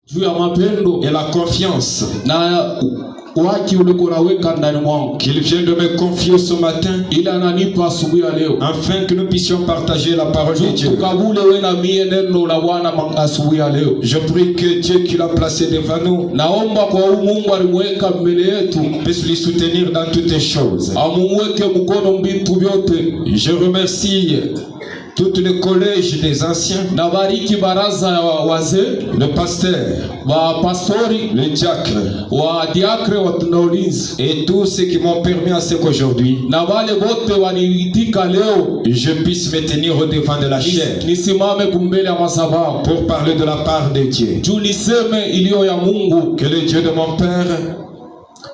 juu ya mapendo et la confiance na waki ulikonaweka ndani mwangu, qu'il vient de me confier ce matin, ili ananipa asubuhi ya leo, afin que nous puissions partager la parole de Dieu. Tukabule wewe na mie neno la Bwana asubuhi ya leo. Je prie que Dieu qui l'a placé devant nous, naomba kwa Mungu alimweka mbele yetu, puisse lui soutenir dans toutes les choses. Amumweke mkono mbitu vyote. Je remercie tout le collège des anciens, nabariki baraza ya wazee, le pasteur, wa pastori, le diacre, wa diacre wa tunaulinzi, et tous ceux qui m'ont permis à ce qu'aujourd'hui na wale wote waniitika leo je puisse me tenir au devant de la chair nisimame kumbele ya madhabahu pour parler de la part de Dieu. Juu niseme iliyo ya Mungu. Que le Dieu de mon père,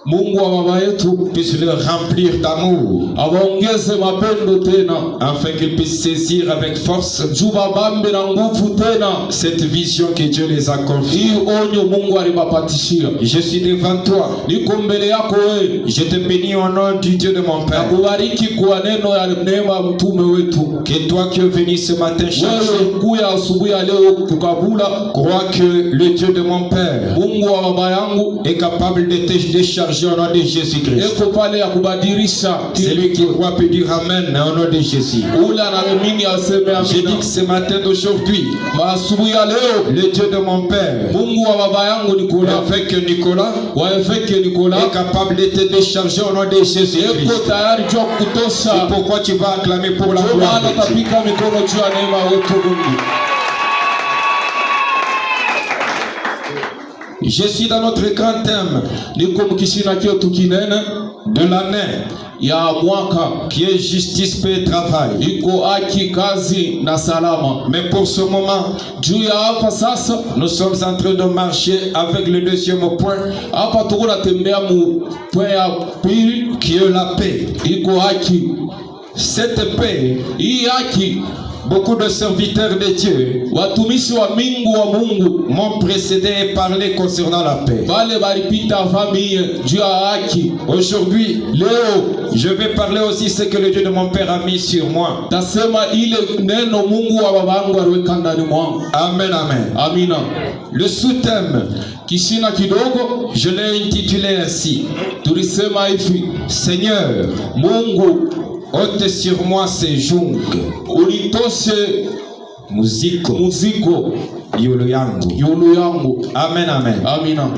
Mungu wa baba yetu, puisse le remplir d'amour, awaongeze mapendo tena, afin qu'il puisse saisir avec force juu babambe na nguvu tena cette vision que Dieu les a confiée. hii onyo Mungu alibapatishia. Je suis devant toi, niko mbele yako wewe, je te bénis au nom du Dieu de mon Père. nakubariki kwa neno ya neema mtume wetu. Que toi qui es venu ce matin chercher, wewe kuya asubuhi ya leo kukabula, crois que le Dieu de mon Père Mungu wa baba yangu est capable de te décharger au nom de Jésus-Christ. eko pale ya kubadilisha. Celui qui croit peut dire Amen au nom de Jésus. ule anaamini aseme amina. Je dis que ce matin d'aujourd'hui, asubuhi ya leo, le Dieu de mon Père, Mungu wa baba yangu Nicolas, avec Nicolas, est capable de te décharger au nom de Jésus-Christ. eko tayari jua kutosha. C'est pourquoi tu vas acclamer pour la gloire de Dieu. Tapika mikono juu ya neema wetu Mungu. Je suis dans notre grand thème niko mkishina kietu kinene de l'année ya mwaka, qui est justice, paix et travail. iko haki, kazi na salama. Mais pour ce moment, juu ya hapa sasa, nous sommes en train de marcher avec le deuxième point, hapa tuko natembea mu point ya pili, qui est la paix. iko haki. Cette paix, hii haki, beaucoup de serviteurs de Dieu, watumishi wa mingu wa Mungu, m'ont précédé et parlé concernant la paix. bale balipita famille juu ya haki. Aujourd'hui, leo je vais parler aussi ce que le Dieu de mon Père a mis sur moi. tasema ile neno Mungu wa babangu aliweka ndani mwangu. Amen, amen. Amina. Le sous-thème, kishina kidogo, je l'ai intitulé ainsi: tulisema hivi: Seigneur, Mungu, ôte sur moi ces jungs, unitoshe muziko yulu yangu. Amen, amen. Amina.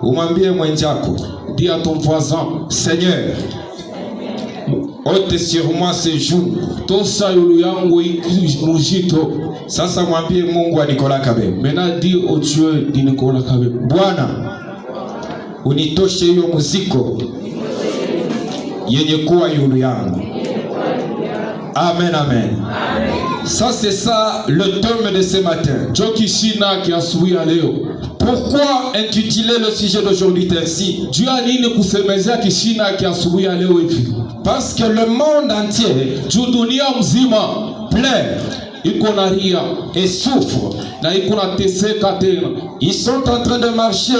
Umwambie mwenzako, dis à ton voisin: Seigneur, ôte sur moi ces jungs. tosha yulu yangu muzito. Sasa mwambie Mungu wa Nicolas Kabembe. Maintenant dis au Dieu de Nicolas Kabembe: Bwana, unitoshe hiyo muziko yenye kuwa yulu yangu. Amen, amen. Ça, c'est ça le thème de ce matin. Jokishina ki asubuhi ya leo. Pourquoi intituler le sujet d'aujourd'hui ainsi? Juu ya nini kusemezea kishina ki asubuhi ya leo hivi? Parce que le monde entier, juu dunia mzima, pleure, iko na ria et souffre, na iko na teseka tena. Ils sont en train de marcher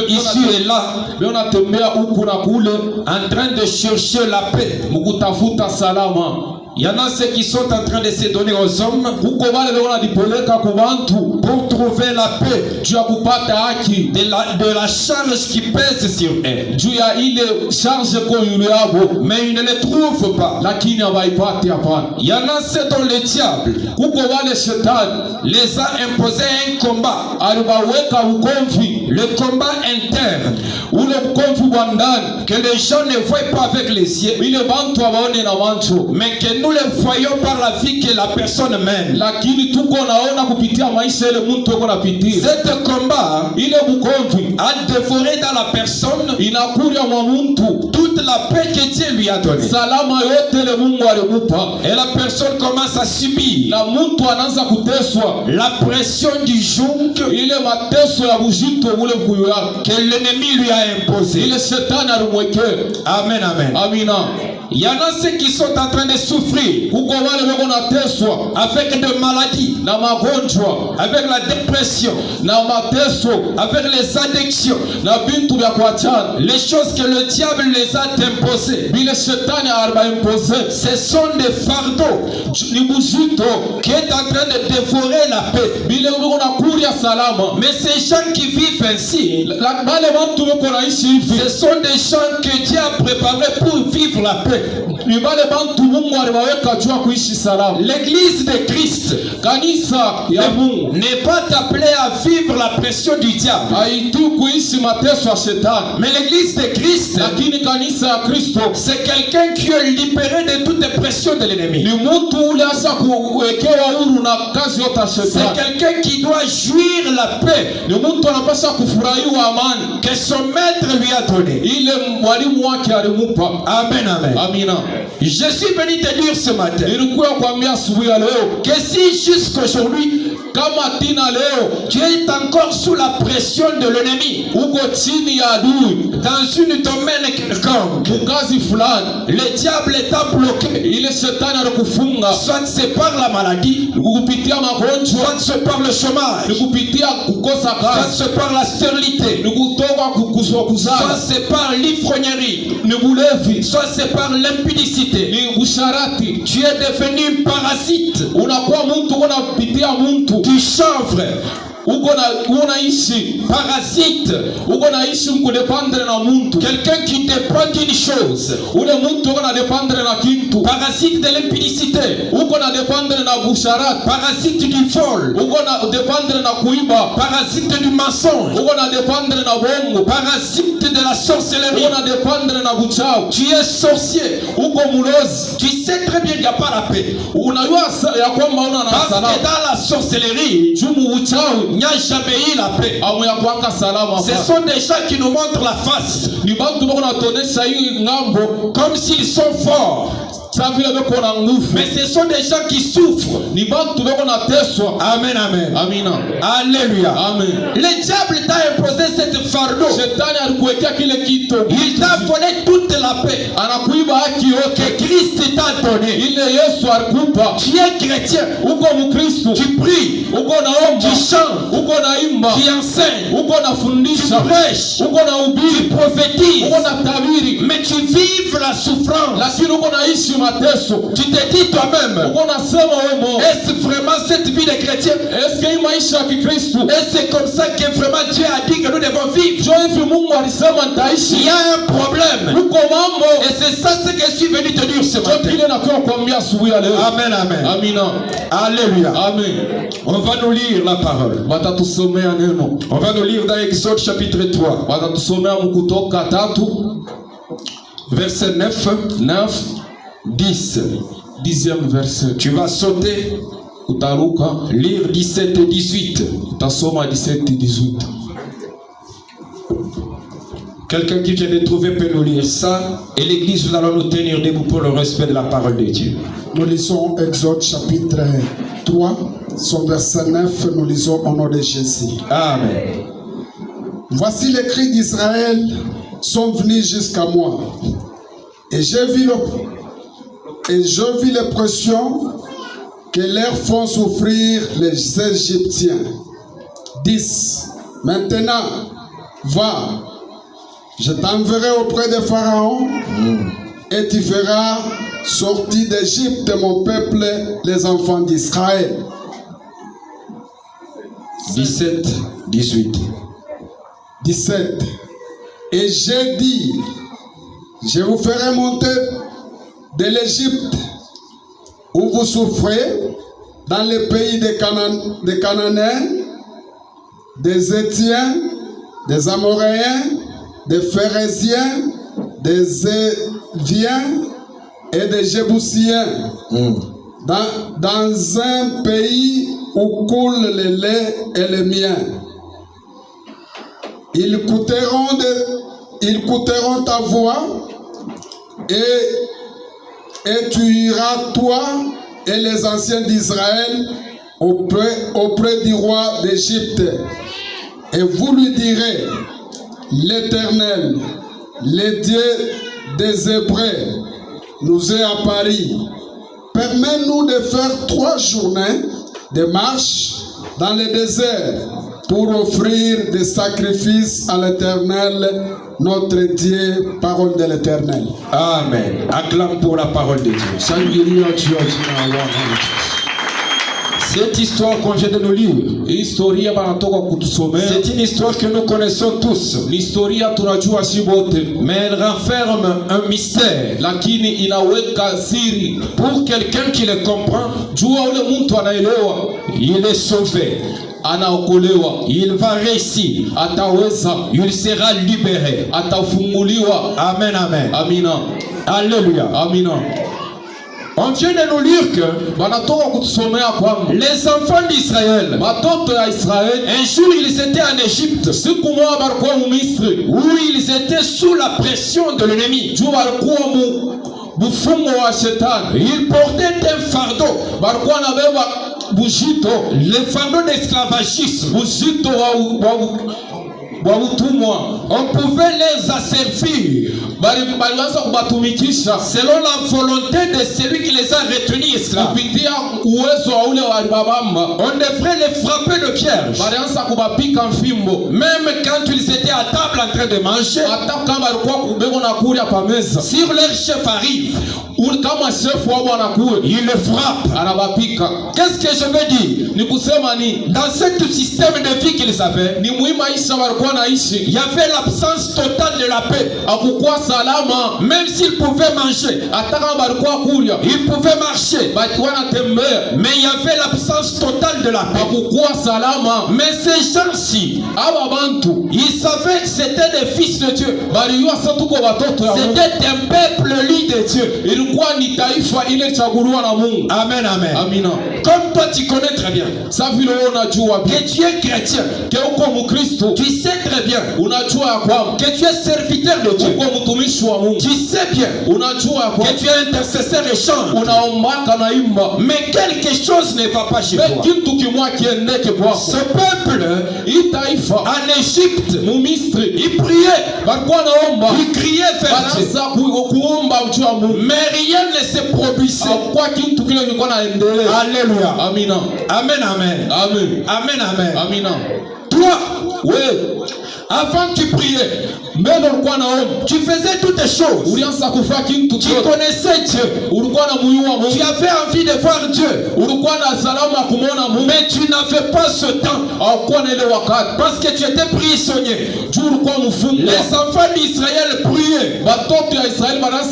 ici et là, wanatembea huku na kule, en train de chercher la paix, mukutafuta salama. Il y en a ceux qui sont en train de se donner aux hommes pour trouver la paix de la charge qui pèse sur eux. Mais ils ne les trouvent pas. Il y en a ceux dont le diable les a imposé un combat, le combat interne, que les gens ne voient pas avec les yeux, mais que nous le voyons par la vie que la personne mène. Ce combat a dévoré dans la personne toute la paix que Dieu lui a donnée. Et la personne commence à subir la pression du joug que l'ennemi lui a imposé. Amen, amen. Amina. Il y en a ceux qui sont en train de souffrir kuko wale wako nateswa avec des maladies, na magonjwa avec la dépression, na mateso avec les addictions, na bintu vya kuachana, les choses que le diable les a imposées. vile shetani alimpose Ce sont des fardeaux ni buzito qui est en train de dévorer la paix. vile uko nakuria salama. Mais ces gens qui vivent ainsi, Bale bantu wako naishi hivi ce sont des gens que Dieu a préparés pour vivre la paix. ni bale bantu Mungu aliwaweka juu ya kuishi salama. L'église de Christ Kanisa ya Mungu n'est pas appelée à vivre la pression du diable. haiti kuishi mateso ya shetani, Mais l'église de Christ, lakini kanisa ya Kristo c'est quelqu'un qui est libéré de toutes les pressions de l'ennemi. ni mtu ule asa kuwekewa huru na kazi yote ya C'est shetani. quelqu'un qui doit jouir la paix Ni mtu anapaswa kufurahiwa amani que son maître lui a donnée. ile mwalimu wake alimupa. Amen, amen. Amina. Je suis venu te dire ce matin Nilikuwa kuambia asubuhi ya leo que si jusqu'aujourd'hui kama tina leo tu es encore sous la pression de l'ennemi uko chini ya adui dans une domaine quelconque, kazi fulani, le diable t'a bloqué. ile shetani alikufunga Soit c'est par la maladie, ni kupitia magonjwa, soit c'est par le ni chômage, kupitia kukosa soit kazi, c'est par la stérilité, ni kutoka soit kuzaa, c'est par l'ivrognerie, ni bulevi, soit c'est par l'impudicité. ni usharati. Tu es devenu parasite, Unakuwa mtu unapitia mtu tu chanvre, uko unaishi parasite, uko naishi mkudependre na mtu, quelqu'un qui dépend d'une chose, ule mtu uko na dependre na kintu, parasite de l'impudicité, uko na dependre na busharati, parasite du vol, uko na dependre na kuiba, parasite du mensonge, uko na dependre na bongo, parasite de la sorcellerie. uko na dependre na buchawi, Tu es sorcier, uko mulozi. tu sais très bien qu'il n'y a pas la paix. Unajua ya kwamba una na Parce que salama dans la sorcellerie, jumu uchawi il n'y a jamais eu la paix. amu ya kuwaka salama. Ce sont des gens qui nous montrent la face Ni bantu bako natonesha hii ngambo comme s'ils sont forts. sa vile beko na nguvu, Mais ce sont des gens qui souffrent. ni bantu beko nateswa. Amen, amen. Amina, Alléluia. amen. Le diable t'a imposé cette fardeau. Shetani alikuwekea kile kitu, Il t'a volé toute la paix anakuiba haki yote que Christ t'a donnée. ile Yesu alikupa. Tu es chrétien, Uko Mkristo, tu pries, uko naomba, tu chantes, uko naimba, tu enseignes, uko tu nafundisha, prêches, uko nahubiri, tu prophétises, uko natabiri, mais tu vives la souffrance. lakini uko naishi mateso. Tu te dis toi-même, Uko nasema wewe mo, est-ce vraiment cette vie de chrétien? eske hii maisha ya Kikristo Et c'est comme ça que vraiment Dieu a dit que nous devons vivre. jo hivi Mungu alisema Il nitaishi? y a un problème. Uko mambo Et c'est ça ce que je suis venu te dire ce jo matin. kile nakiwa kuambia asubuhi ya leo. Amen, amen. Amina, Alléluia. amen. On va nous lire la parole. Watatusomea neno, On va nous lire dans Exode chapitre 3, watatusomea Kutoka 3 verset 9, 9 10. 10e verset. Tu vas sauter, Utaruka lire 17 et 18. utasoma 17 18. Quelqu'un qui vient de trouver peut nous lire ça. Et l'église, nous allons nous tenir debout pour le respect de la parole de Dieu. Nous lisons Exode chapitre 3, son verset 9, nous lisons au nom de Jésus. Amen. Voici les cris d'Israël sont venus jusqu'à moi. Et je vis l'oppression que leur font souffrir les Égyptiens. 10. Maintenant, va, je t'enverrai auprès de Pharaon et tu feras sortir d'Égypte mon peuple, les enfants d'Israël. 17, 18. 17. Et j'ai dit, je vous ferai monter de l'Égypte où vous souffrez, dans le pays des Cananéens, des Étiens, des Amoréens, des Phérésiens, des Éviens et des Jébusiens, dans un pays où coule le lait et le miel. Ils coûteront ta voix et tu iras, toi et les anciens d'Israël, auprès du roi d'Égypte. Et vous lui direz, l'Éternel, le Dieu des Hébreux, nous est apparu. Permets-nous de faire 3 journées de marche dans le désert pour offrir des sacrifices à l'Éternel, notre Dieu. Parole de l'Éternel. Amen. Acclame pour la parole de Dieu. Cette histoire qu'on vient de nous lire, c'est une histoire que nous connaissons tous, mais elle renferme un mystère. Pour quelqu'un qui le comprend, il est sauvé, il va réussir, il sera libéré. Amen, amen. Amina. Alléluia. Amina. On vient de nous lire que les enfants d'Israël, un jour ils étaient en Égypte, où ils étaient sous la pression de l'ennemi. Ils portaient un fardeau, le fardeau d'esclavagisme. On pouvait les asservir selon la volonté de celui qui les a retenus esclaves. On devrait les frapper de pièges. Même quand ils étaient à table en train de manger, si leur chef arrive, il le frappe. Qu'est-ce que je veux dire? Dans ce système de vie qu'ils avaient, il y avait l'absence totale de la paix. Même s'ils pouvaient manger, ils pouvaient marcher, mais il y avait l'absence totale de la paix. Mais ces gens-ci, ils savaient que c'était des fils de Dieu. C'était un peuple lit de Dieu. Amen, amen. Comme toi tu connais très bien que tu es chrétien, tu sais très bien que tu es serviteur de Dieu, tu sais bien que tu es intercesseur et chante, mais quelque chose ne va pas chez toi. Ce peuple en Égypte, il priait, il criait vers Dieu, mais rien ne se produisait. Alléluia. Amina. Amen, amen. Amen. Amen, amen. Amina. Toi, avant tu priais, tu faisais toutes les choses. Tu connaissais Dieu. Tu avais envie de voir Dieu. Mais tu n'avais pas ce temps. Parce que tu étais prisonnier. Les enfants d'Israël priaient.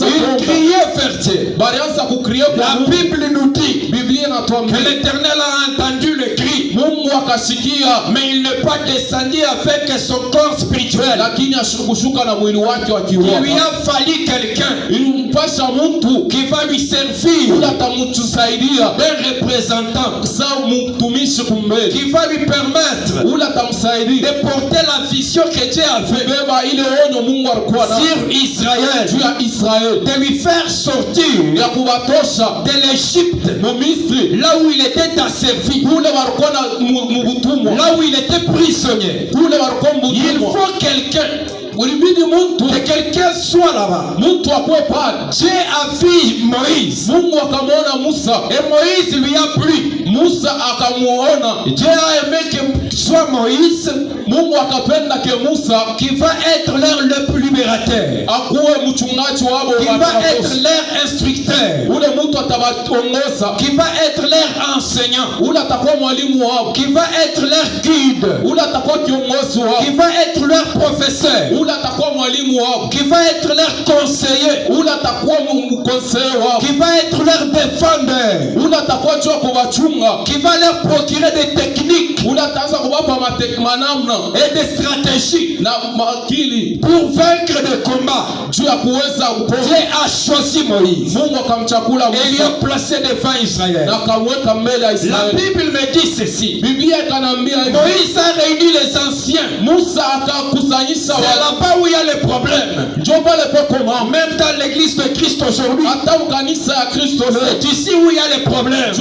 Ils criaient vers Dieu. La Bible nous dit que l'Éternel a entendu le cri, mais il n'est pas descendu avec son corps spirituel. Il lui a fallu quelqu'un qui va lui servir, un représentant qui va lui permettre de porter la vision que Dieu avait sur Israël, de lui faire sortir de l'Égypte, là où il était asservi, là où il était prisonnier. Il faut quelqu'un, que quelqu'un soit là-bas. Dieu a vu Moïse, et Moïse lui a plu. Dieu a aimé que soit Moïse qui va être leur libérateur, qui va être leur instructeur, qui va être leur enseignant, qui va être leur guide, qui va être leur professeur, qui va être leur conseiller, qui va être leur défendeur, qui va leur procurer des techniques et des stratégies pour vaincre des combats. Dieu a choisi Moïse et lui a placé devant Israël. La Bible me dit ceci: Moïse a réuni les anciens. C'est là-bas où il y a les problèmes. Même dans l'église de Christ aujourd'hui, c'est ici où il y a les problèmes.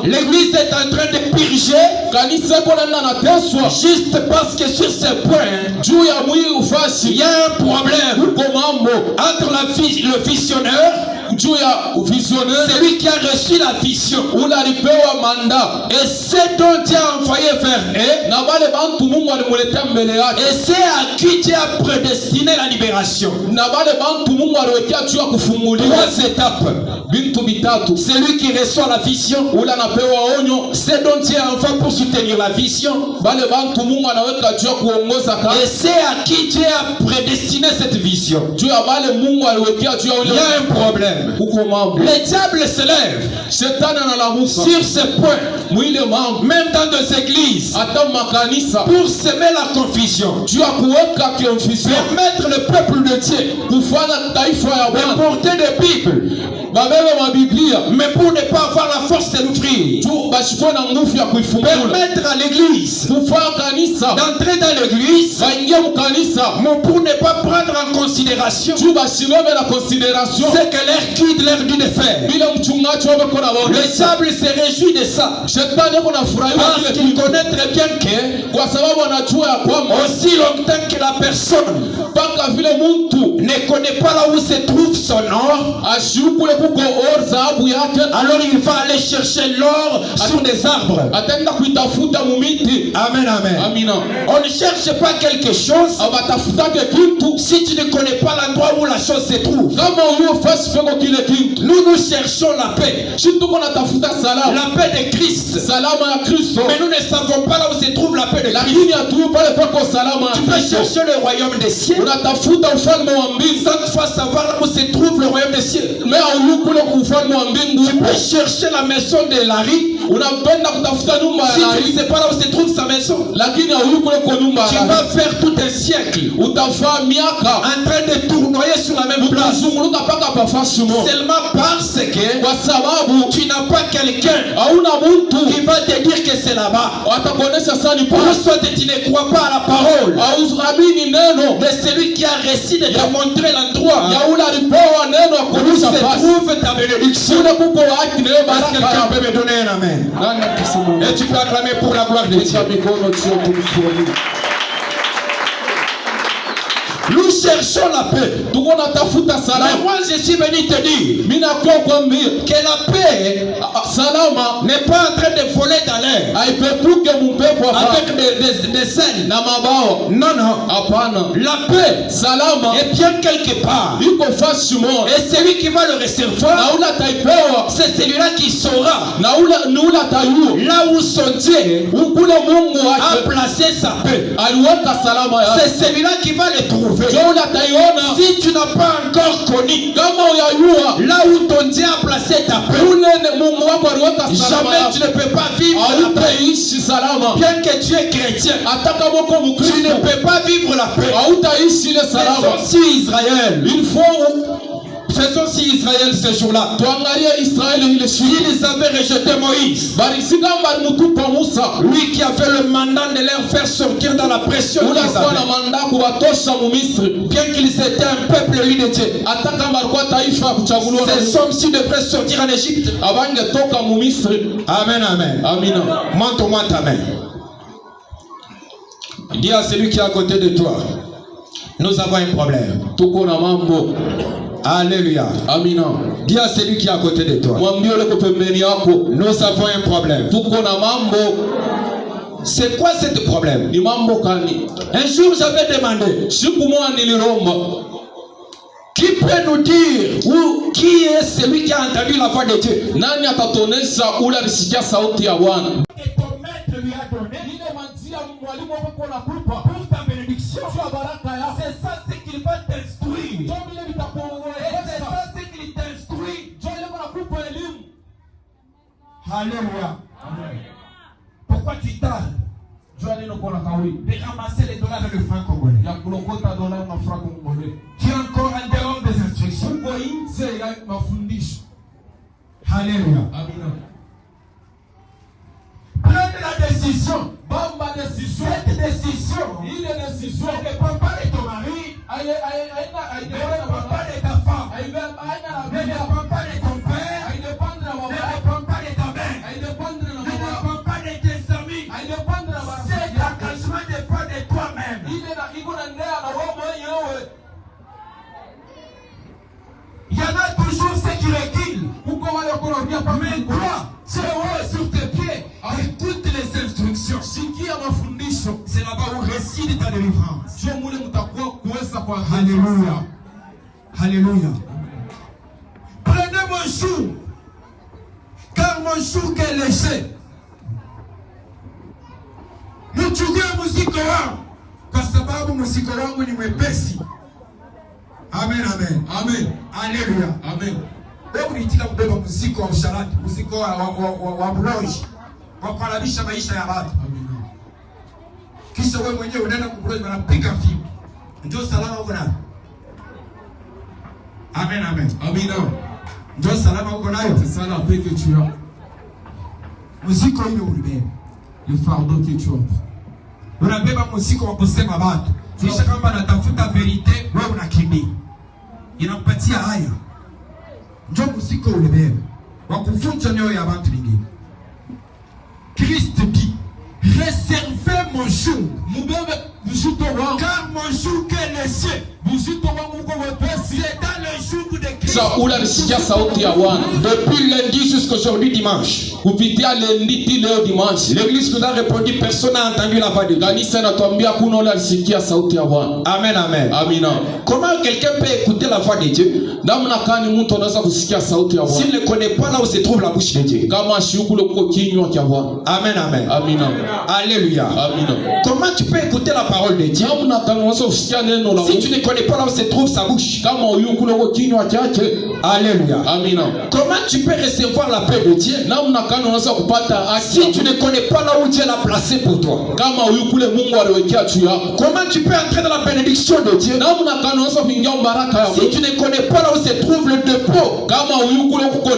L'église est en train de purger kanisa iko nenda nateswa juste parce que sur ce point, juu ya mwili ufasi. il y a un problème Uko mambo entre le visionnaire, juu ya visionnaire, celui qui a reçu la vision, ule alipewa manda, et c'est dont Dieu a envoyé vers eux, na wale bantu Mungu alimuletea mbele yake, et c'est à qui Dieu a prédestiné la libération. na wale bantu Mungu aliwekea juu ya kufunguliwa. 3 étapes. Bintu bitatu. Celui qui reçoit la vision, Ule anapewa onyo, c'est dont Dieu a envoyé pour soutenir la vision, bale bantu Mungu anaweka juu ya kuongoza et kazi, c'est à qui Dieu a prédestiné cette vision. juu ya bale Mungu aliwekea juu ya Il y ule. a un problème. Uko mambo, Le diable se lève shetani analamuka sur ce point, mwile mambo, même dans des églises, hata makanisa, pour semer la confusion, juu ya kuweka confusion, pour mettre le peuple de Dieu, kufanya taifa ya de Bwana porter des Bibles, babebe mabiblia, mais pour ne pas avoir la force de l'ouvrir. juu bashikwe na nguvu ya kuifungula, Permettre à l'église kufanya kanisa d'entrer dans l'église, baingie mkanisa, mais pour ne pas prendre en considération juu bashibebe na consideration ce que leur guide leur dit de faire. bila mchungaji wabeko na Le baonesa. diable se réjouit de ça, Shetani yuko na furahiwa parce kile qu'il kitu, connaît très bien que kwa sababu anajua ya kwamba aussi longtemps que la personne mpaka vile mtu ne connaît pas là où se trouve son or, ashiu kule kuko or dhahabu yake, alors il va aller chercher l'or sur des arbres. ataenda kuitafuta mumiti. Amen, amen. Amina. On ne cherche pas quelque chose Abatafutake kitu si tu ne connais pas l'endroit où la chose se trouve. kama uyo fasi feko kile kitu. Nous cherchons la paix. Si tuko natafuta salama, La paix de Christ. salama ya Kristo, Mais nous ne savons pas là où se trouve la paix de Christ. lakini hatuyu pale pako salama Tu ya peux Kristo. chercher le royaume des cieux Unatafuta ufalme wa mbingu, sans toutefois savoir là où se trouve le royaume des cieux. mais auyu kule ufalme wa mbingu Tu peux chercher la maison de Larry unapenda kutafuta nyumba si ya tu ne Larry, sais pas là où se trouve sa maison. lakini auyu kule kwa nyumba Tu ya vas Larry. faire tout un siècle Utafaa miaka en train de tournoyer sur la même place ukizunguluka paka pafasi moja, seulement parce que kwa sababu tu n'as pas quelqu'un hauna mtu qui va te dire que c'est là-bas. atakuonesha sani Pour pasi, soit tu ne crois pas à la parole auamini neno de celui qui a réussi de te montrer l'endroit ya ule alipewa neno où akuonesha se pasi. trouve ta bénédiction. Kule kuko haki na Est-ce que baraka quelqu'un yako. peut me donner un amen? Nani akisema Et tu peux acclamer pour la gloire de Dieu. Weka mikono juu tumshukuru. Nous cherchons la paix. Tuko natafuta Mais salama. moi je suis venu te dire Mimi nakuwa kwambia que la paix salama n'est pas en train de voler dans l'air haipepuke mpepo avec hapa des ailes. na mabawa. Non, non. Hapana, La paix salama est bien quelque part. iko fasi moja, Et celui qui va le recevoir, na ule ataipewa, c'est celui-là qui saura na ni ule atayua là où son Dieu ukule Mungu a wake placé sa paix. aliweka salama yake, C'est celui-là qui va le trouver. ndio ule ataiona. Si tu n'as pas encore connu Kama uyayua là où ton Dieu a placé ta paix, ule Mungu wako aliweka salama jamais tu yake, ne peux pas vivre la paix. hautaishi salama. Bien que tu es chrétien, Hata kama uko tu ne Mkristo peux pas vivre la paix. hautaishi ile salama. Faisons si Israël. Il faut Faisons si Israël ce jour-là. tuangalie Israeli ile siku. S'ils avaient rejeté Moïse, Bali si kama alimutupa Musa, lui qui avait le mandat de leur faire sortir dans la pression ule qu'ils alikuwa na avaient, manda kuwatosha Mumisri, bien qu'ils étaient un peuple élu de Dieu, hata kama alikuwa taifa ya kuchaguliwa na ces Mungu, hommes-ci devraient sortir en Égypte. abangetoka Mumisri. Amen, amen. Amina. Montre-moi ta main. Dis à celui qui est à côté de toi, nous avons un problème. Tuko na mambo. Alléluia. Amina. Dis à celui qui est à côté de toi, Mwambie ule pembeni yako, nous avons un problème. tuko na mambo. C'est quoi ce problème? Ni mambo kani? Un jour j'avais demandé, Siku moja niliromba, qui peut nous dire qui est celui qui a entendu la voix de Dieu? nani atatonesha ule alisikia sauti ya Bwana? Et ton maître lui a donné Ile manjia mwalimu wako nakupa pour ta bénédiction. kwa baraka yako. C'est ça ce qu'il va t'instruire. Ndio vile Et c'est vitakuwezesha. ça ce qu'il t'instruit. Ndio ile nakupa elimu. Alléluia. Pourquoi tu tardes Ndio neno kuna kawi de ramasser les dollars et le franc congolais? ya kulokota dola na franc congolais. Tu es encore en dehors des instructions. Uko nje ya mafundisho. Alléluia. Amina. Prendre la décision. Bamba décision. Cette décision Ile décision ne dépend pas de ton mari, aina ne dépend pas de ta femme, ne dépend pas de ton père, ne dépend pas de ta mère, ne dépend pas de tes amis, ne délivrance. Ndio mule mtakuwa kuweza kwa Alléluia. Alléluia. Prenez mon chou, car mon chou est léger. Mchukue mzigo wangu, kwa sababu mzigo wangu ni mwepesi. Amen, amen. Amen. Alléluia. Amen. Wewe unaitika kubeba mzigo wa usharati, mzigo wa buloji, wa kuhalalisha maisha ya watu. Kisha wewe mwenyewe unaenda kubuloji, wanapiga fimbo. Ndio salama uko nayo. Amen, amen. Amina. Ndio salama uko nayo. C'est ça la paix que tu as. Mzigo ile ulibeba. Le fardeau que tu as. Unabeba mzigo wa kusema watu. Kisha kama natafuta verite, wewe unakimbia. Inakupatia haya. Ndio mzigo ulibeba. Wa kuvunja nyoyo ya watu wengine. Christ dit, réservez mon jour. Mubebe mzito wangu. Car mon jour est léger. Mzito wangu uko wepesi. C'est dans le jour de Christ. Sauli alisikia sauti ya Bwana. Depuis lundi jusqu'aujourd'hui dimanche. Kupitia lundi ti leo dimanche. L'église nous a répondu, personne n'a entendu la voix de Dieu. Kanisa inatuambia kuna ule alisikia sauti ya Bwana. Amen, amen. Amina. Comment quelqu'un peut écouter la voix de Dieu Namna kani mtu anaweza kusikia sauti ya Bwana s'il ne connaît pas là où se trouve la bouche de Dieu? kama shiukule kuko kinywa cha Bwana? Amen, amen. Amina. Alléluia. Amina. Comment tu peux écouter la parole de Dieu Namna kani unaweza kusikia neno la si Mungu tu ne connais pas là où se trouve sa bouche? kama uyukule kuko kinywa chake? Alléluia. Amina. Comment tu peux recevoir la paix de Dieu Namna kani unaweza kupata haki si tu ne connais pas là où Dieu l'a placé pour toi? kama uyukule Mungu aliwekea juu yako? Comment tu peux entrer dans la bénédiction de Dieu Namna kani unaweza kuingia baraka ya si Mungu tu ne connais pas là où se trouve le dépôt? kama uyukule kuko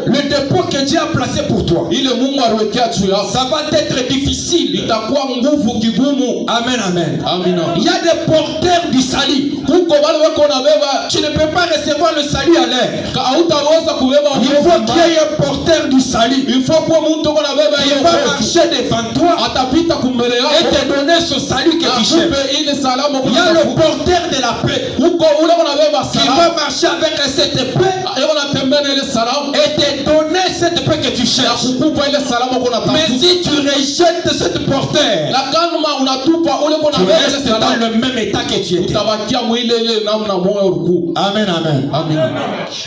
Le dépôt que Dieu a placé pour toi, ile Mungu aliwekea juu yako? ça va être difficile. Itakuwa nguvu kigumu. Amen, amen. Amina. Il y a des porteurs du salut. Kuko wale wako na beba, Tu ne peux pas recevoir le salut à l'air. hautaweza kubeba. Il faut qu'il y ait un porteur du salut. Il faut kwa mtu uko na beba Il hiyo va hofu. marcher devant toi Atapita kumbele et yako te donner ce salut que tu cherches. akupe ile salama. Il y a le porteur de la paix Kuko ule uko na beba qui salama. va marcher avec cette paix Eko natembea na ile salama et te donner cette paix que tu na cherches. kukupa ile salama uko na Mais si tu rejettes cette porteur, la kama unatupa ule uko na tu beba ile restes dans salama, le même état que tu étais. utabakia mwile ile namna moyo ulikuwa. Amen, amen. Amina.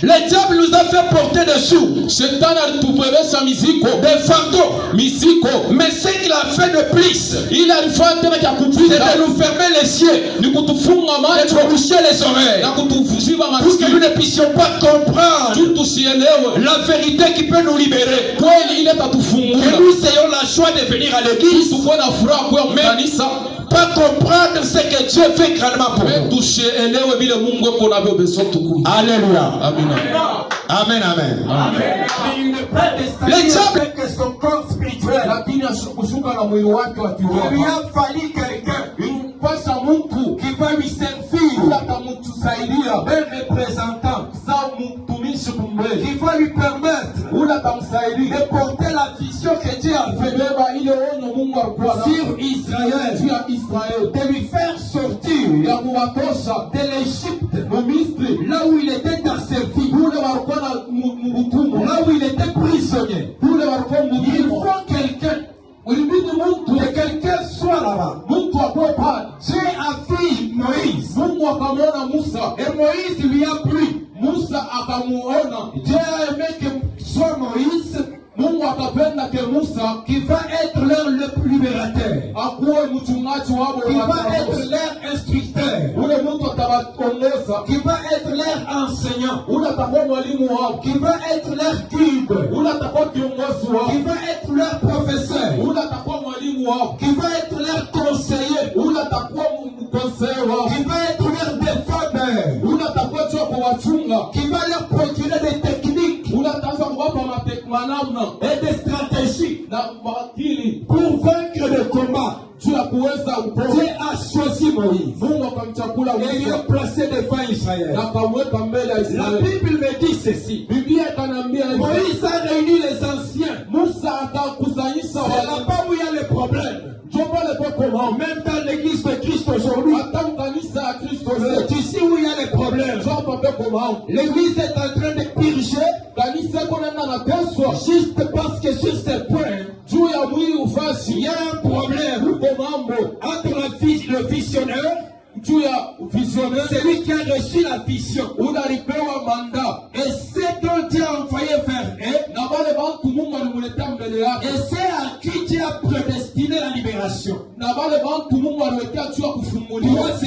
Le diable nous a fait porter dessous Shetani alitubebesha mizigo, des fardeaux. mizigo. Mais ce qu'il a fait de plus, Ile alifanya tena cha c'est kupita de nous fermer les cieux, ni kutufunga de macho nous boucher les oreilles, na kutuziba pour que nous masikio ne puissions pas comprendre tu tusielewe la vérité qui peut nous libérer. kweli ile Que tatufungula. nous ayons la joie de venir à l'église, Tukuwe na furaha kwa kanisa, pas comprendre ce que Dieu fait grandement pour nous. tusielewe vile Mungu eko navyo beso tukumu. Alléluia. Amina. Amen, amen. Mais il ne peut pas Les descendre diables- avec son corps spirituel. Lakini kushuka na mwili wake wa Il lui kiroho. a fallu quelqu'un Ilimpasa mtu qui va lui servir, atamtusaidia un représentant, sa mtumishi kumbele, qui va lui permettre ule atamsaidia de porter la vision que Dieu a faite kubeba ile onyo Mungu alikuwa nayo sur Israël, juu ya Israeli, de lui faire sortir ya kuwatosha de l'Égypte, Misri, là où il était asservi, kule walikuwa na mtumwa, là où il était prisonnier. kule walikuwa Il mtumwa. faut quelqu'un, Ilibidi mtu que quelqu'un soit là-bas. mtu akuwe pale. Dieu a vu Moïse Mungu akamwona Musa, et Moïse lui a plu. Musa akamuona. Dieu a aimé que soit Moïse Mungu akapenda ke Musa qui va être leur le libérateur, akuwe mchungaji wao, qui va être leur instructeur, ule mtu atawaongoza, qui va être leur enseignant, ule atakuwa mwalimu wao, qui va être leur guide, ule atakuwa kiongozi wao, qui va être leur professeur, ule atakuwa mwalimu wao, qui va être leur conseiller, ule atakuwa mkonseye wao, qui va être leur défendeur, ule atakuwa jua kuwachunga, qui va leur procurer des techniques ule ataanza kuwapa manamna et des stratégies na maakili pour vaincre le combat. juu ya kuweza Dieu upoe. a choisi Moïse Mungu akamchakula et il Musa l'a placé devant Israël. na akamweka mbele ya La Israeli. Bible me dit ceci. Biblia ikaniambia hivi, Moïse a réuni les anciens. Musa akakusanyisha C'est wale, là-bas où il y a les problèmes. ndio pale peko Même dans l'église de Christ aujourd'hui, hata kanisa ya Kristo c'est leo ici où il y a les problèmes. ndio hapa peko mao. L'église est en train de purger Kanisa iko naenda na teswa juste parce que sur ce point, juu ya mwili ufashi, il y y a un problème entre le visionneur, c'est lui qui a reçu la vision. Et c'est dont Dieu a envoyé vers eux. Et c'est à qui Dieu a prédestiné la libération. 3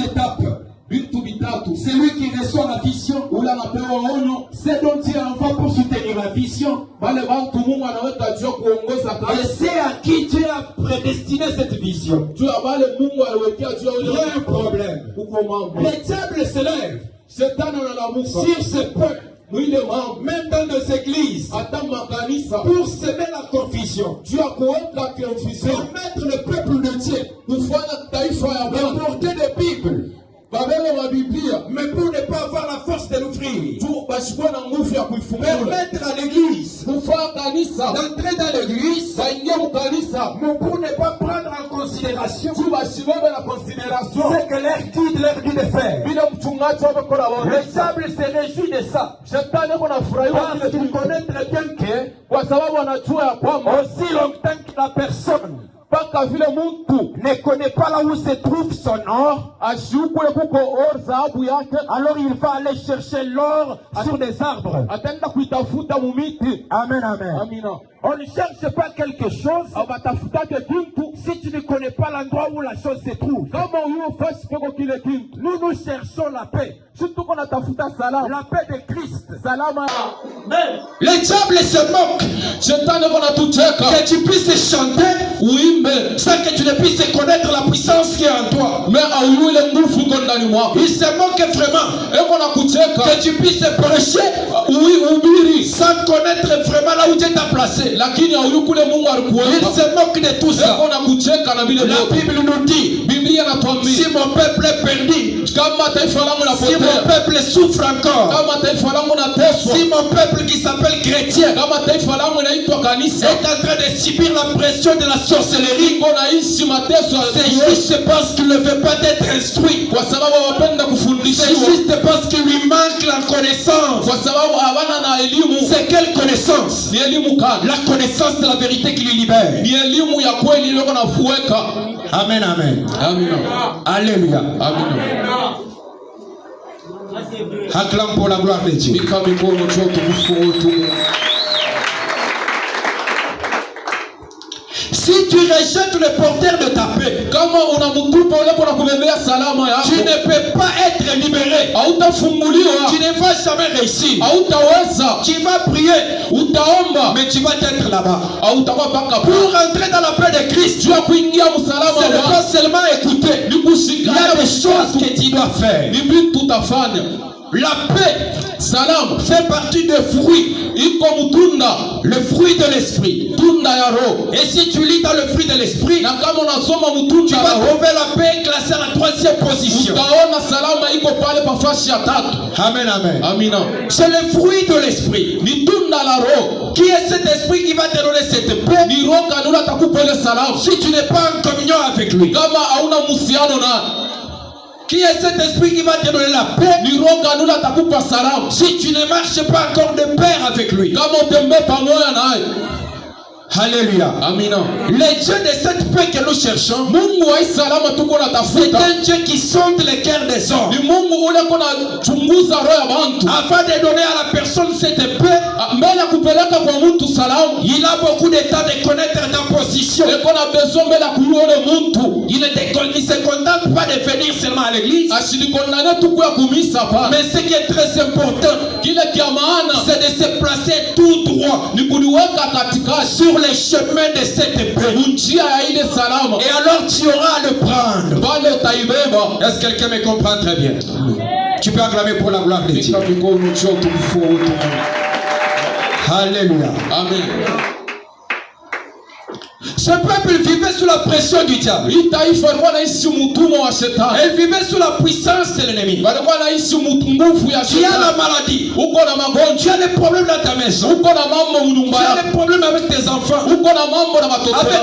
étapes. C'est lui qui reçoit la vision. C'est dont Dieu envoie pour soutenir la vision. Et c'est à qui Dieu a prédestiné cette vision. Il y a un problème. Le diable se lève sur ce peuple, même dans nos églises, pour semer la confusion, pour mettre le peuple de Dieu de porter des Bibles, mais pour ne pas avoir la force de l'ouvrir, permettre à l'église d'entrer dans l'église, mais pour ne pas prendre en considération ce que leur guide de faire. Le diable se réjouit de ça, parce qu'il connaît très bien que aussi longtemps que la personne ne connaît pas là où se trouve son or, alors il va aller chercher l'or sur des arbres. Amen, amen. On ne cherche pas quelque chose si tu ne connais pas l'endroit où la chose se trouve. Nous cherchons la paix. La paix de Christ. Le diable se moque que tu puisses chanter sans que tu ne puisses connaître la puissance qui est en toi. Il se moque vraiment que tu puisses prêcher sans connaître vraiment là où Dieu t'a placé. Il se moque de tout ça. La Bible nous dit, si mon peuple est perdu, si mon peuple souffre encore, si mon peuple qui s'appelle chrétien est en train de subir la pression de la sorcellerie, c'est juste parce qu'il ne veut pas être instruit. C'est juste parce qu'il lui manque la connaissance. C'est quelle connaissance? La connaissance de la vérité qui lui libère. Amen, amen. Alléluia. Acclame pour la gloire de Dieu. Si tu rejettes le porteur de ta paix, tu ne peux pas être libéré. Tu ne vas jamais réussir. Tu vas prier, mais tu vas être là-bas. Pour entrer dans la paix de Christ, ce n'est pas seulement écouter. Il y a des choses que tu dois faire. La paix, salam, fait partie des fruits. Le fruit de l'esprit. Et si tu lis dans le fruit de l'esprit, tu vas trouver la paix classée à la 3e position. Amen, amen. C'est le fruit de l'esprit. Qui est cet esprit qui va te donner cette paix? Si tu n'es pas en communion avec lui. Qui est cet esprit qui va te donner la paix? Si tu ne marches pas encore de pair avec lui. Alléluia. Le Dieu de cette paix que nous cherchons, c'est un Dieu qui sonde les cœurs des hommes afin de donner à la personne cette paix. Il a beaucoup de temps de connaître ta position. Il ne se contente pas de venir seulement à l'église, mais ce qui est très important, c'est de se placer tout droit sur les chemins de cette paix. Et alors tu auras à le prendre. Est-ce que quelqu'un me comprend très bien? Tu peux acclamer pour la gloire de Dieu. Alléluia. Amen. Ce peuple vivait sous la pression du diable. Il vivait sous la puissance de l'ennemi. Tu as la maladie. Tu as des problèmes dans ta maison. Tu as des problèmes avec tes enfants. Avec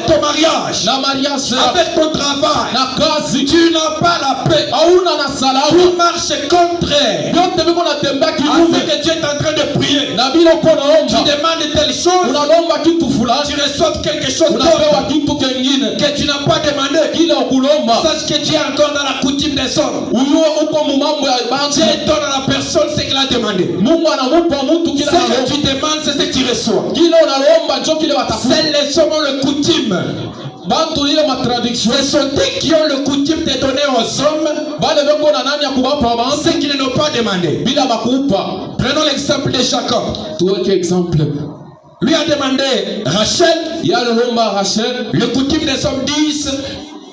ton mariage. Avec ton travail. Tu n'as pas la paix. Tu marches contraire à ce que Dieu est en train de prier. Tu demandes telle chose, tu reçois quelque chose d'autre. ingine que tu n'as pas demandé, kile ukulomba sache que tu es encore dans la coutume des hommes. uyo uko mu mambo ya bantu. Dieu donne à la personne ce qu'il a demandé. Mungu anamupa mtu Ce kile que analomba. tu demandes, c'est ce que tu reçois. Kile unalomba ndio kile watakupa. C'est les hommes ont le coutume. Bantu ile matradiction Ce sont eux qui ont le coutume de donner aux hommes bale beko na nani ya kubapa bantu ce qu'ils n'ont pas demandé. bila bakupa. Prenons l'exemple de Jacob. Tuweke exemple. Lui a demandé Rachel. Yalomba Rachel. Le coutume des hommes disent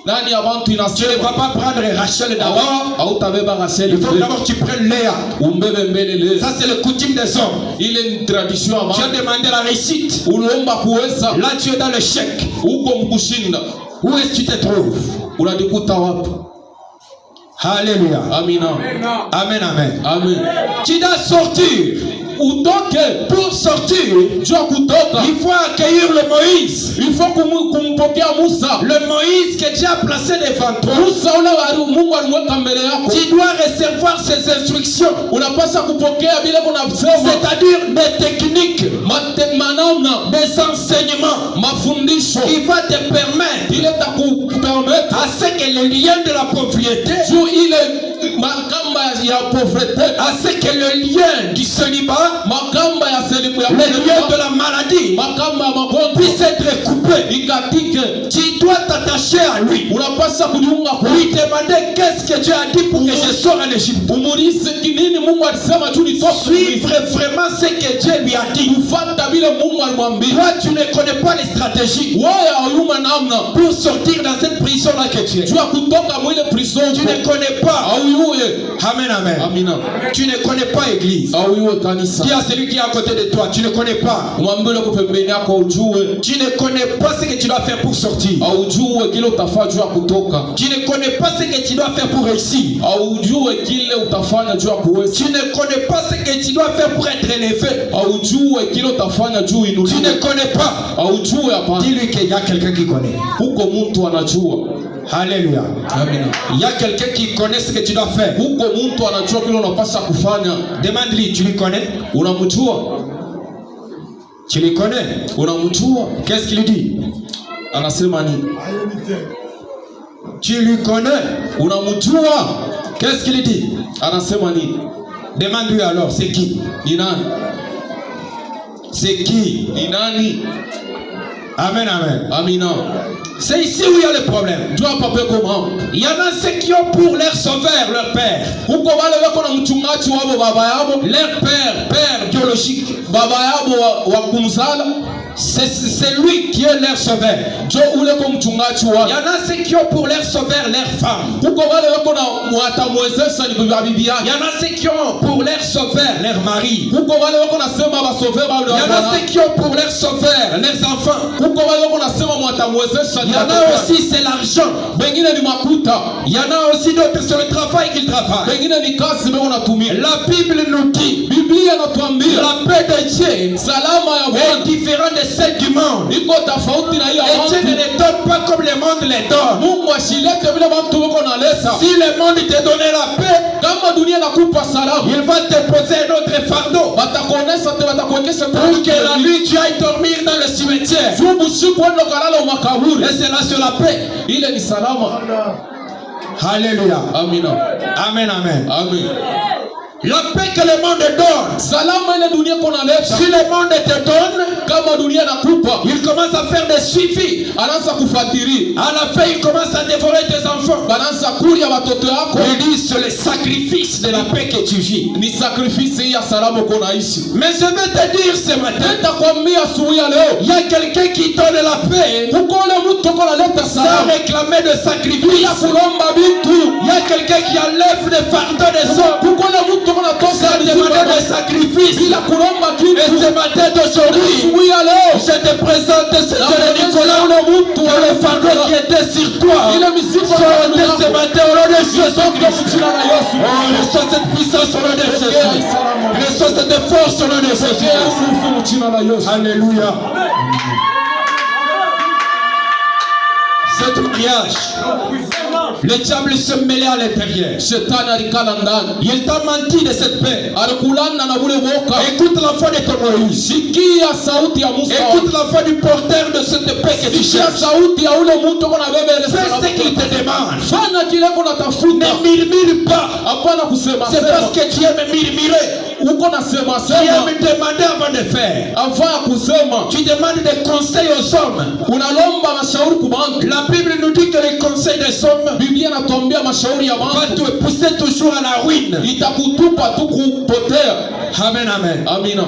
Nani ya bantu tu ne inasema vas pas prendre Rachel d'abord. hautabeba Rachel. Il faut d'abord que tu prennes Léa. Umbebe mbele le. Ça c'est le coutume des hommes. Ile ni tradition ya Tu as bantu. demandé la réussite. Unaomba kuweza Là tu es dans le chèque. uko mkushinda. Où est-ce que tu te trouves? Unajikuta wapi? Alléluia. Amina. Amen, amen. Amen. Tu dois sortir. Utoke Pour sortir, jua kutoka. il faut accueillir le Moïse. Il faut kumpokea Musa. Le Moïse que Dieu a placé devant toi. Musa ule wa Mungu alimweka mbele yako. Tu dois recevoir ses instructions. Unapaswa kupokea bila kunasema. C'est-à-dire des techniques, Manamna, des enseignements mafundisho qui va te permettre ile takupermettre à ce que le lien de la pauvreté, juu ile makamba ya pauvreté, à ce que le lien du célibat, makamba ya selimu ya le lien de la maladie makamba ya magonjwa puisse être coupé. ikatike. Tu dois t'attacher à lui. Unapaswa kujiunga kwa Lui demander qu'est-ce que Dieu a dit pour que je sorte en Égypte. umulise nini Mungu alisema juu nitoke. Suivre vraiment ce que Dieu lui a dit. Kufuata vile Mungu alimwambia. Toi, tu ne connais pas les stratégies Wewe hayuma namna pour sortir dans cette prison-là que tu es. juu ya kutoka mwile prison. Tu ne connais pas. Auyuye. Amen, amen. Amina. Tu ne connais pas Église. Auyuye kanisa. Dis à celui qui est à côté de toi, tu ne connais pas. Mwambie uko pembeni yako ujue. Tu ne connais pas ce que tu dois faire pour sortir. Aujue kile utafanya juu ya kutoka. Tu ne connais pas ce que tu dois faire pour réussir. Aujue kile utafanya juu ya kuweza. Tu ne connais pas ce que tu dois faire pour être élevé. Aujue kile utafanya juu Tu inuliwe. ne connais pas. Aujue hapana. Dis-lui qu'il y a quelqu'un qui connaît. Huko mtu anajua. Alléluia. Amina. Il y a quelqu'un qui connaît ce que tu dois faire. Huko mtu anajua kile unapaswa kufanya. Demande-lui, tu lui connais? Unamjua? Tu lui connais? Unamjua? Qu'est-ce qu'il dit? Anasema nini? Tu lui connais? Unamjua? Qu'est-ce qu'il dit? Anasema nini? Demande-lui alors, c'est qui? Ni nani? C'est qui? Ni nani? Amen, amen. Amina. C'est ici où il y a le problème. Jua hapa peko mambo. Il y en a ceux qui ont pour leur sauveur leur père. Huko wale wako na mchungaji wao baba yao, Leur père biologique. baba yao wa kumzala, C'est lui qui est leur sauveur. jo ule ko mchungaji Il y wao. en a ceux qui ont pour leur sauveur leur femme. Huko wale wako na mwatamwezesha ni bibi Il y yake. en a ceux qui ont pour leur sauveur leur mari. Huko wale wako nasema basove Il y en a ceux qui ont pour leur sauveur leurs enfants. huko wale wako nasema mwatamwezesha Il y en a aussi c'est l'argent. bengine ni makuta, Il y en a aussi d'autres c'est le travail qu'ils travaillent. bengine ni kazi beko natumia. La Bible nous dit Biblia inatuambia la paix de Dieu salama ya est Bwana différente de celle du monde. iko tofauti na hiyo Et Dieu ne watu. les donne pas comme le monde les donne. Mungu ashilete vile watu wako naleta. Si le monde te donnait la paix, Kama dunia nakupa salama, il va te poser un autre fardeau. watakuonesha te watakuwekesha Pour que la nuit tu ailles dormir dans le cimetière. Jubu siku endo kalala umakaburi. Et c'est là sur la paix. Ile ni salama. Alléluia. Amina. Amen, amen. Amen. La paix que le monde donne. Salama ile dunia kona leta. Si le monde te donne, Kama dunia nakupa, il commence à faire des suivis. anaanza kufuatilia. À la fin, il commence à dévorer tes enfants. Banaanza kulia watoto yako. Il dit c'est le sacrifice de la paix que tu vis. Ni sacrifice hii ya salama uko naishi. Mais je vais te dire ce matin, Nitakwambia asubuhi ya leo, il y a quelqu'un qui donne la paix uko ule mtu uko naleta sans salama. réclamer de sacrifice. Ya kulomba bitu. Il y a quelqu'un qui enlève des fardeaux des hommes Uko ule mtu uko natoka sans demander de sacrifice. bila kulomba Et kitu. ce matin d'aujourd'hui, Asubuhi ya leo, je te présente ce Dieu Nicolas, que le fardeau qui était sur toi ile mizigo soit ôté ce matin au nom de Jésus-Christ. jina la Yesu. Oh, reçois cette puissance au nom de Jésus. Reçois cette force au nom de Jésus. Jina la Yesu. Alléluia. C'est un grillage. Le diable se mêlait à l'intérieur. Shetani alikala ndani. Il t'a menti de cette paix. Alikulana na ule woka. Écoute la voix de ton Moïse. Sikia sauti ya Musa. Écoute la voix du porteur de cette paix que tu Sikia cherches. sauti ya ule mtu kona bebe. Fais ce qu'il te demande. Fanya kile kona tafuta. Ne murmure pas. Hapana kusema C'est sema. parce que tu aimes murmurer. Uko nasema Tu sema. aimes demander avant de faire. Avant ya kusema. Tu demandes des conseils aux hommes. Unalomba mashauri kubantu. La Bible nous dit que les conseils des hommes Biblia inatuambia mashauri ya va bantu te pousser toujours à la ruine. itakutupa tu kupotea. Amen, amen. Amina.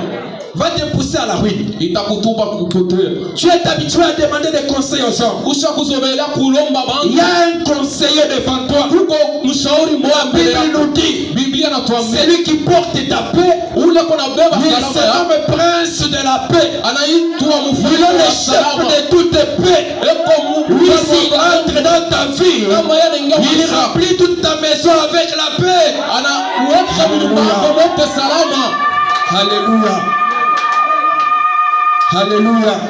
Va te pousser à la ruine. Itakutupa kupotea. Tu es habitué à demander des conseils aux hommes. Usha kuzomelea kulomba Il y bantu. a un conseiller devant toi. Kuko mshauri mmoja La mbele Bible yako. nous dit, Biblia inatuambia celui qui porte ta paix, ule kona beba il salama se yako. nomme prince de la paix. Anaitwa Il mfalme est le wa chef salama. de toute paix. Eko Lui, mfalme s'il wa salama. entre dans ta vie, Kama yeye ingia il maisha. remplit toute ta maison avec la paix. Anaweka nyumba yako wote salama. Alléluia. Alléluia.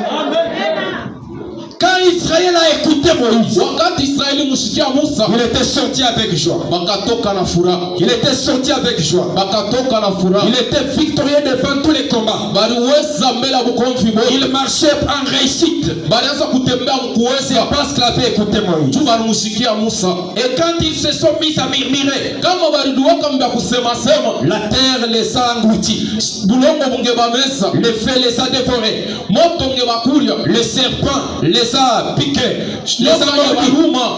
Quand Israël a écouté Moïse, Wakati Israeli mshikia Musa, il était sorti avec joie. bakatoka na furaha. Il était sorti avec joie. Bakatoka na furaha. Il était victorieux devant tous les combats. Baliweza mbele ya bukomvi bote. Il marchait en réussite. Balianza kutembea mkuweza. Parce qu'il avait écouté Moïse. Tu balimshikia Musa. Et quand ils se sont mis à murmurer, Kama baliduwaka mbya kusema sema, la terre les a engloutis. bulongo bungebameza. Le feu les a dévorés. Moto ngebakulya. Le serpent les a piqués. Les a Nyoka mordis. ngebaluma.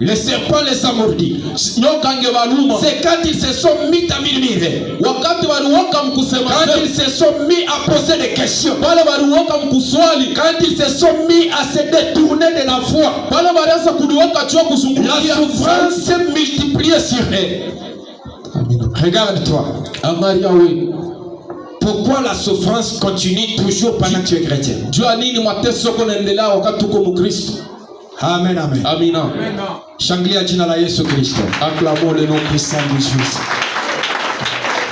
Le serpent les a mordis. Nyoka ngebaluma. C'est quand ils se sont mis à murmurer. Wakati baliwaka mkusema Quand sema. ils se sont mis à poser des questions. Pale baliwaka mkuswali. Quand ils se sont mis à se détourner de la foi. Pale balianza kudiwaka chua La kuzungukia. souffrance s'est multipliée sur eux. Regarde-toi. Angalia we. Pourquoi la souffrance continue toujours pendant que tu es chrétien? Jua nini mateso yako naendelea wakati tuko Mkristo? Amen, amen. Amina. Shangilia jina la Yesu Kristo. Acclamons le nom puissant de Jésus.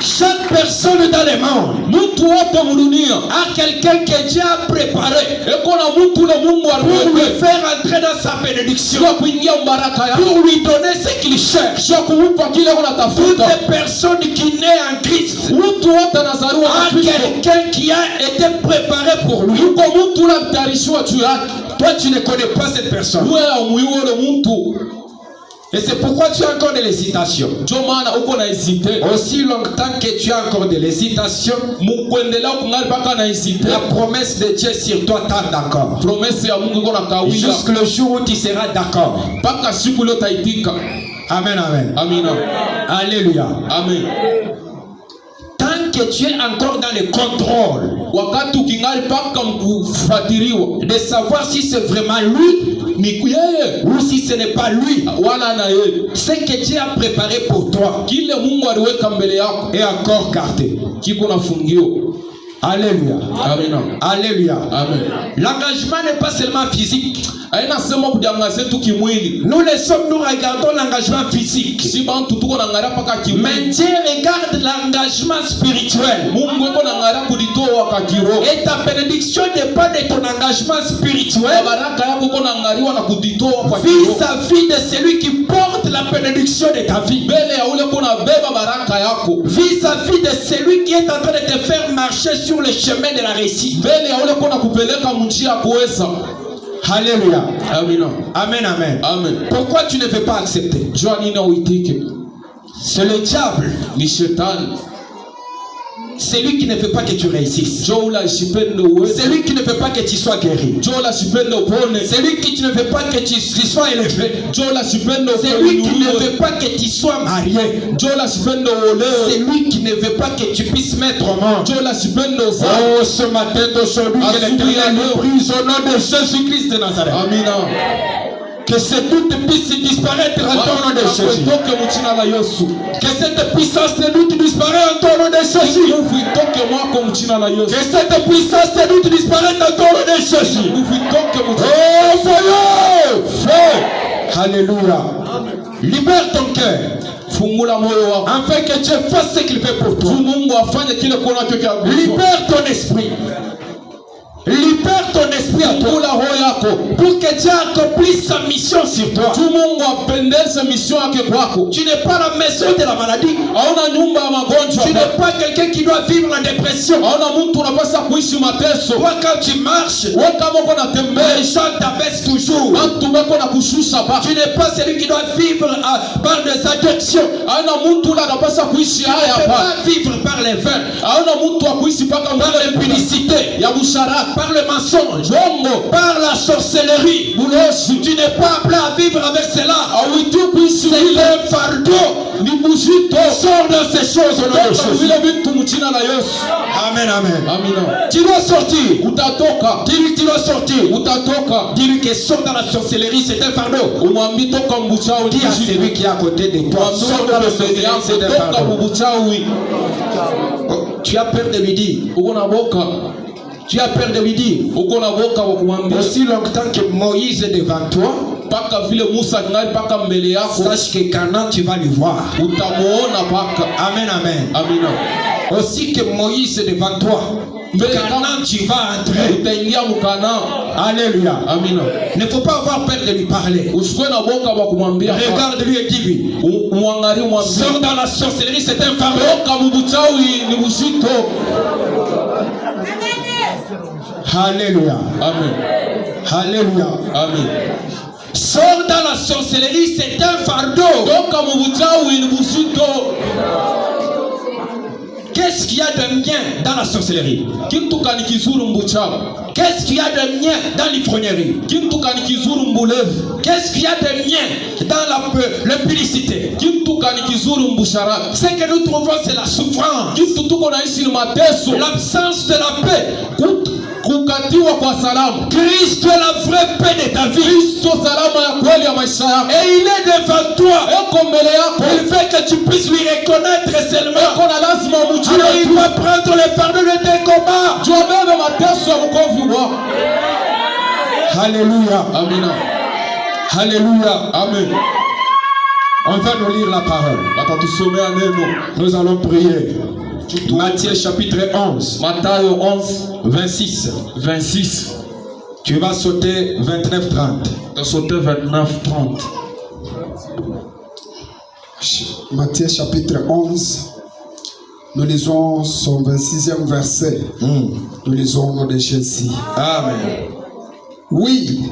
Chaque personne dans le monde Mtu wote mdunia a quelqu'un que Dieu a préparé eko na mtu ule Mungu pour lui aliweka faire entrer dans sa bénédiction, sio kuingia mbaraka yako, pour lui donner ce qu'il cherche. sio kumpa kile Toute unatafuta. personne qui naît en Christ Mtu wote anazaliwa a na Kristo. quelqu'un qui a été préparé pour lui. Yuko mtu ule mtayarishiwa juu yake. Toi, tu ne connais pas cette personne. Wewe haumuiwe ule mtu. Et c'est pourquoi tu as encore de l'hésitation. Ndio maana uko na hesite. Aussi longtemps que tu as encore de l'hésitation, Mkuendelea kungali paka na hesite. la promesse de Dieu sur toi tarde encore. Promesse ya Mungu iko na kawia. Jusqu'au jour où tu seras d'accord. Paka siku ile utaitika. Amen, amen. Amina. Alléluia. Amen. Tant que tu es encore dans le contrôle Wakati ukingali paka mkufuatiliwa de savoir si c'est vraiment lui ni yeye ou si ce n'est pas lui, wala na yeye, ce que Dieu a préparé pour toi kile Mungu aliweka mbele yako est encore gardé. kiko nafungiwa. Alléluia. Amina. Alléluia. Amen. L'engagement n'est pas seulement physique. Haina sema kujangaze tu kimwili. Nous les hommes, nous regardons l'engagement physique. Si bantu tuko na ngara paka Mais kimwili. Dieu regarde l'engagement spirituel. Mungu iko na ngara kuditoa kwa kiroho. Et ta bénédiction dépend de ton engagement spirituel Baraka yako iko na ngariwa na kuditoa kwa kiroho. vis-à-vis de celui qui porte la bénédiction de ta vie. Mbele ya ule kuna beba baraka yako. Vis-à-vis de celui qui est en train de te faire marcher sur le chemin de la réussite. Mbele ya ule kuna kupeleka njia kuweza. Alléluia. Amina. Amen, amen. Amen. Pourquoi tu ne veux pas accepter? Jua nini uitike? C'est le diable. Ni shetani. C'est lui qui ne veut pas que tu réussisses. Jola shipende uweze. C'est lui qui ne veut pas que tu sois guéri. Jola shipende upone. C'est lui qui ne veut pas que tu sois élevé. Jola shipende C'est lui qui ne upewe. veut pas que tu sois marié. Jola shipende uolewe. C'est lui qui ne veut pas que tu puisses mettre au monde. Jola shipende usa. Oh, ce matin d'aujourd'hui, que l'Éternel nous brise au nom de Jésus-Christ de Nazareth. Amina. Que cette doute puisse disparaître en ton nom de Jésus. Toke mchina la Yesu. Que cette puissance de doute disparaisse en ton nom de Jésus. Nguvu itoke mwako mchina la Yesu. Que cette puissance de doute disparaisse en ton nom de Jésus. Nguvu itoke mchina. Oh, feu! Feu! Alléluia. Libère ton cœur. Fungula moyo wako. Afin que Dieu fasse ce qu'il fait pour toi. Tu Mungu afanye kile kuona kile kia. Libère ton esprit. Libère ton esprit à toi pour que Dieu accomplisse sa mission sur toi. Tu n'es pas la maison de la maladie. Tu n'es pas quelqu'un qui doit vivre la dépression. Toi, quand tu marches, les gens t'abaissent toujours. Tu n'es pas celui qui doit vivre par des addictions. Tu ne peux pas vivre par les vins, par l'impudicité, par le mensonge, par la sorcellerie. Tu n'es pas appelé à vivre avec cela. C'est un fardeau. Sors de ces choses au nom de Jésus. Amen, amen. Tu dois sortir. Dis-lui que tu dois sortir. Dis-lui que sort dans la sorcellerie, c'est un fardeau. Dis à celui qui est à côté de toi, sors dans la sorcellerie, c'est un fardeau. Tu as peur de lui dire. Tu as peur de lui dire. Aussi longtemps que Moïse est devant toi, sache que Canaan tu vas le voir. Amen, amen. Aussi que Moïse est devant toi, Canaan tu vas entrer. Alléluia. Ne faut pas avoir peur de lui parler. Regarde-lui et dis-lui. Sors dans la sorcellerie, c'est un fardeau. Alléluia. Amen. Alléluia. Amen. Sors dans la sorcellerie, c'est un fardeau. Qu'est-ce qu'il y a de bien dans la sorcellerie? Qu'est-ce qu'il y a de bien dans l'ivrognerie? Qu'est-ce qu'il y a de bien dans la publicité? Ce que nous trouvons, c'est la souffrance, l'absence de la paix. Christ est la vraie paix de ta vie. Et il est devant toi. Il veut que tu puisses lui reconnaître seulement. Alors il va prendre le fardeau de tes combats. Alléluia. Amen. Alléluia. Amen. On va nous lire la parole. Nous allons prier. Matthieu chapitre 11. Matthieu 11, 26. Tu vas sauter 29-30. Tu vas sauter 29-30. Matthieu chapitre 11. Nous lisons son 26e verset. Nous lisons au nom de Jésus. Amen. Oui.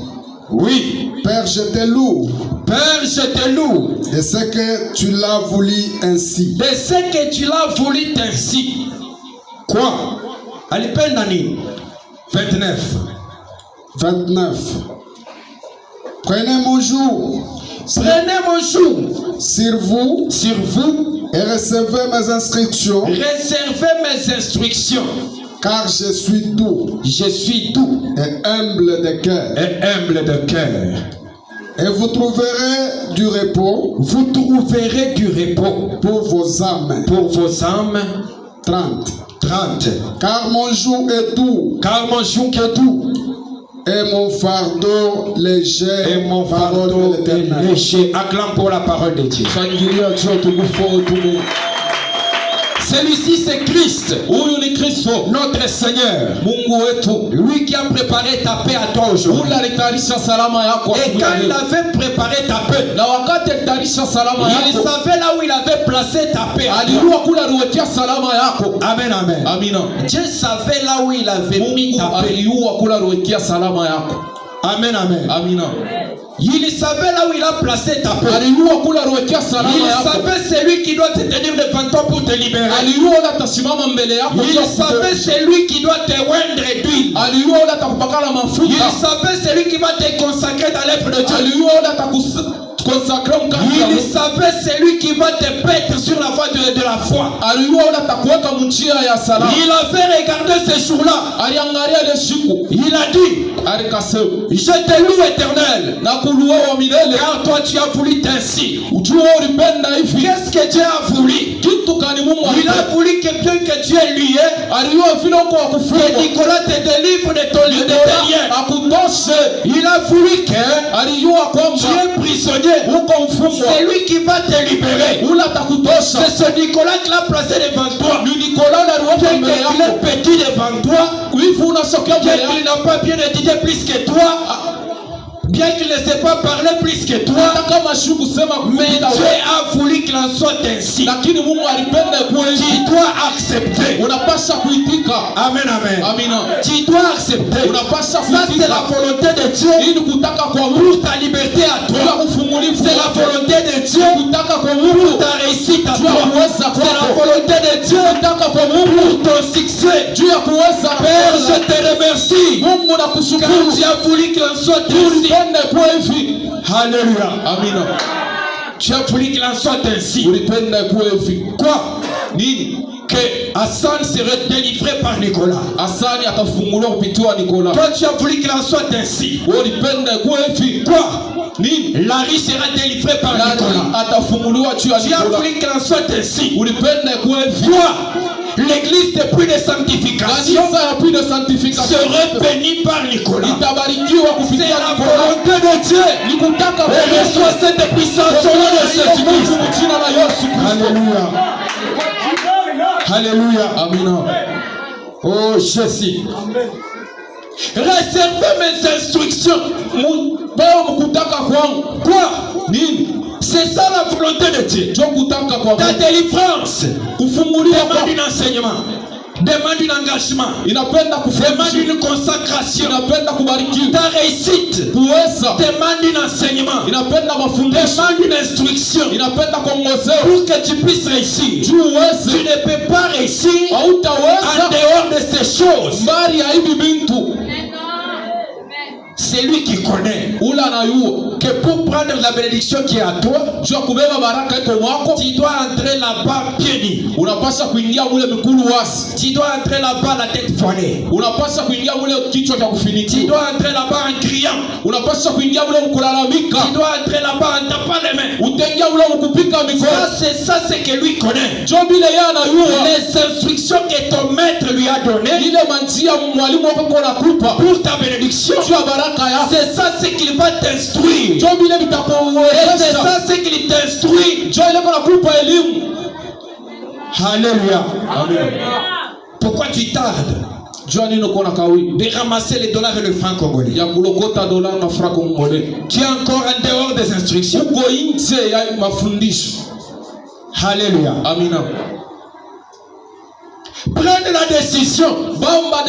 Père, je te loue. Père, je te loue. De ce que tu l'as voulu ainsi. De ce que tu l'as voulu ainsi. Quoi? Alipendani. 29. Prenez mon jour. Prenez mon jour sur vous et recevez mes instructions. Réservez mes instructions. Car je suis doux. Et humble de cœur. Et vous trouverez du repos. Pour vos âmes. 30. Car mon joug est doux. Et mon fardeau léger. Acclame pour la parole de Dieu. Celui-ci c'est Christ, notre Seigneur, lui qui a préparé ta paix à toi aujourd'hui. Et quand il avait préparé ta paix, il savait là où il avait placé ta paix. Amen, amen. Dieu savait là où il avait mis ta paix. Amen, amen. Il savait là où il a placé ta paix. Il savait celui qui doit te tenir devant toi pour te libérer. Il savait celui qui doit te oindre d'huile. Il savait celui qui va te consacrer dans l'œuvre de Dieu. Il savait celui qui va te paître sur la voie de la foi. Il avait regardé ce jour-là. Il a dit: je te loue, Éternel, car toi tu as voulu ainsi. Qu'est-ce que Dieu a voulu? Il a voulu que bien que tu es lié, que Nicolas te délivre de ton lieu de liens. Il a voulu que tu es prisonnier. C'est lui qui va te libérer. C'est ce Nicolas qui l'a placé devant toi. Il est petit devant toi. hivi unasokea bien qu'il n'a pas bien étudié plus que toi, bien qu'il ne sait pas parler plus que toi, mais Dieu a voulu qu'il en soit ainsi. Tu dois accepter. Amen, amen. Tu dois accepter. Ça, c'est la volonté de Dieu pour ta liberté à toi. C'est la volonté de Dieu pour ta réussite à toi. C'est la volonté de Dieu pour ton succès. Père, je te remercie car tu as voulu qu'il en soit ainsi. Alléluia. Amen. Tu as voulu qu'il en soit ainsi. Quoi? Que Hassan serait délivré par Nicolas. Toi, tu as voulu qu'il en soit ainsi. Quoi? Larry sera délivré par Nicolas. Tu as voulu qu'il en soit ainsi. Toi, l'église de plus de sanctification serait bénie par Nicolas. C'est la volonté de Dieu. Et reçoit cette puissance au nom de Jésus-Christ. Alléluia. Alléluia. Amen. Oh Jésus. Réservez mes instructions. Quoi? C'est ça la volonté de Dieu. Ta délivrance demande un enseignement, demande un engagement, demande une consacration. Ta réussite demande un enseignement, demande une instruction pour que tu puisses réussir. Tu ne peux pas réussir en dehors de ces choses. C'est lui qui connaît. Que pour prendre la bénédiction qui est à toi, tu dois entrer là-bas pieds nus. Tu dois entrer là-bas la tête voilée. Tu dois entrer là-bas en criant. Tu dois entrer là-bas en tapant les mains. Ça c'est que lui connaît. Les instructions que ton maître lui a données pour ta bénédiction, c'est ça ce qu'il va t'instruire. Et c'est ça ce qu'il t'instruit. Alléluia. Pourquoi tu tardes de ramasser les dollars et le franc congolais? Tu es encore en dehors des instructions. Alléluia. Amen. Prendre la décision.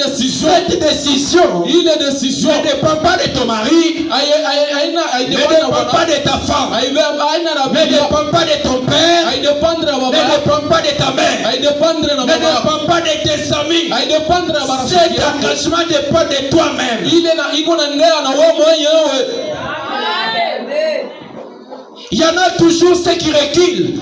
Cette décision ne dépend pas de ton mari, ne dépend pas de ta femme, ne dépend pas de ton père, ne dépend pas de ta mère, ne dépend pas de tes amis. Cet engagement dépend de toi-même. Il y en a toujours ceux qui reculent.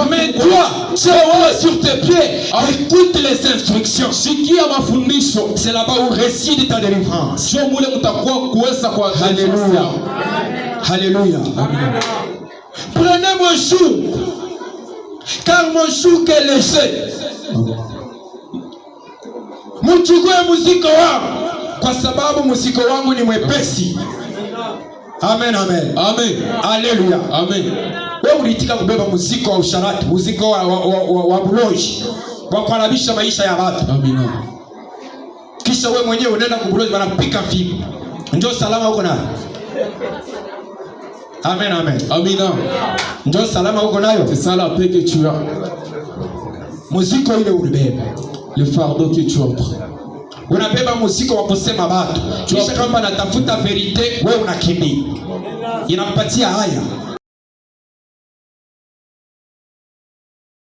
Mais toi, tu es sur tes pieds. Écoute les instructions. C'est là-bas où réside ta délivrance. Alléluia. Alléluia. Prenez mon joug, car mon joug est léger. Mchukue mzigo wangu, kwa sababu mzigo wangu ni mwepesi. Amen, amen. Amen. Alléluia. Amen. Wewe ulitika kubeba mzigo wa usharati, mzigo wa buloji, wa kuharibisha maisha ya watu. Amen. Kisha wewe mwenyewe unaenda kubuloji wanapika fimbo. Ndio salama uko nayo. Amen, amen. Amina. Ndio salama uko nayo. C'est ça la paix que tu as. Mzigo ile ulibeba. Le fardeau que tu as pris. Unabeba muziko wa kusema watu. Kisha kama natafuta verite, wewe unakimbia. Inakupatia haya.